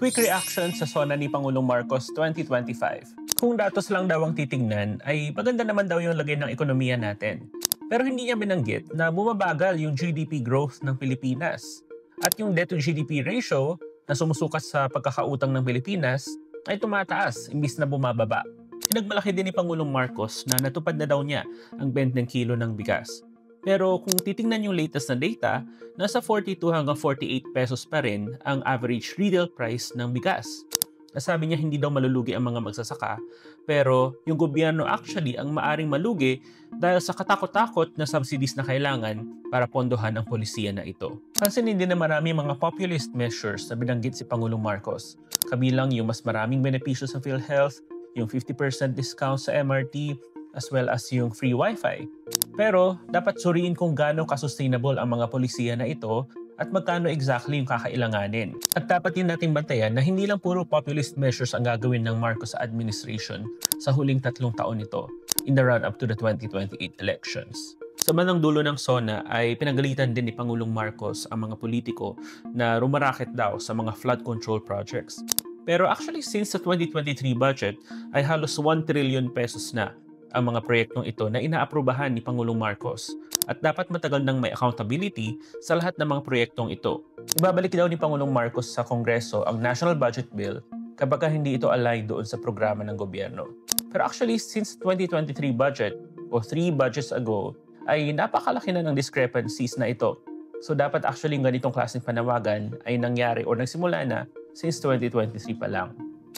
Quick reaction sa SONA ni Pangulong Marcos 2025. Kung datos lang daw ang titingnan, ay maganda naman daw yung lagay ng ekonomiya natin. Pero hindi niya binanggit na bumabagal yung GDP growth ng Pilipinas. At yung debt to GDP ratio na sumusukat sa pagkakautang ng Pilipinas ay tumataas imbis na bumababa. Pinagmalaki din ni Pangulong Marcos na natupad na daw niya ang 20 kilo ng bigas. Pero kung titingnan yung latest na data, nasa 42 hanggang 48 pesos pa rin ang average retail price ng bigas. Nasabi niya hindi daw malulugi ang mga magsasaka, pero yung gobyerno actually ang maaring malugi dahil sa katakot-takot na subsidies na kailangan para pondohan ang polisiya na ito. Pansinin din na marami mga populist measures na binanggit si Pangulong Marcos. Kabilang yung mas maraming benepisyo sa PhilHealth, yung 50% discount sa MRT, as well as yung free wifi. Pero dapat suriin kung gaano ka-sustainable ang mga polisiya na ito at magkano exactly yung kakailanganin. At dapat din natin bantayan na hindi lang puro populist measures ang gagawin ng Marcos administration sa huling 3 taon nito in the run-up to the 2028 elections. Sa bandang dulo ng SONA ay pinagalitan din ni Pangulong Marcos ang mga politiko na rumaraket daw sa mga flood control projects. Pero actually since the 2023 budget ay halos 1 trillion pesos na ang mga proyektong ito na inaaprubahan ni Pangulong Marcos at dapat matagal nang may accountability sa lahat ng mga proyektong ito. Ibabalik daw ni Pangulong Marcos sa Kongreso ang National Budget Bill kapag hindi ito align doon sa programa ng gobyerno. Pero actually, since 2023 budget o 3 budgets ago, ay napakalaki na ng discrepancies na ito. So dapat actually ganitong klaseng panawagan ay nangyari o nagsimula na since 2023 pa lang.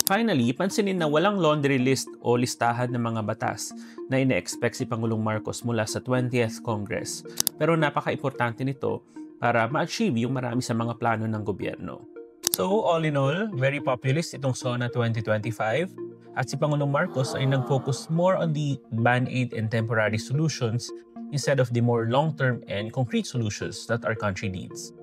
Finally, pansinin na walang laundry list o listahan ng mga batas na ine-expect si Pangulong Marcos mula sa 20th Congress. Pero napaka-importante nito para ma-achieve yung marami sa mga plano ng gobyerno. So, all in all, very populist itong SONA 2025 at si Pangulong Marcos ay nag-focus more on the band-aid and temporary solutions instead of the more long-term and concrete solutions that our country needs.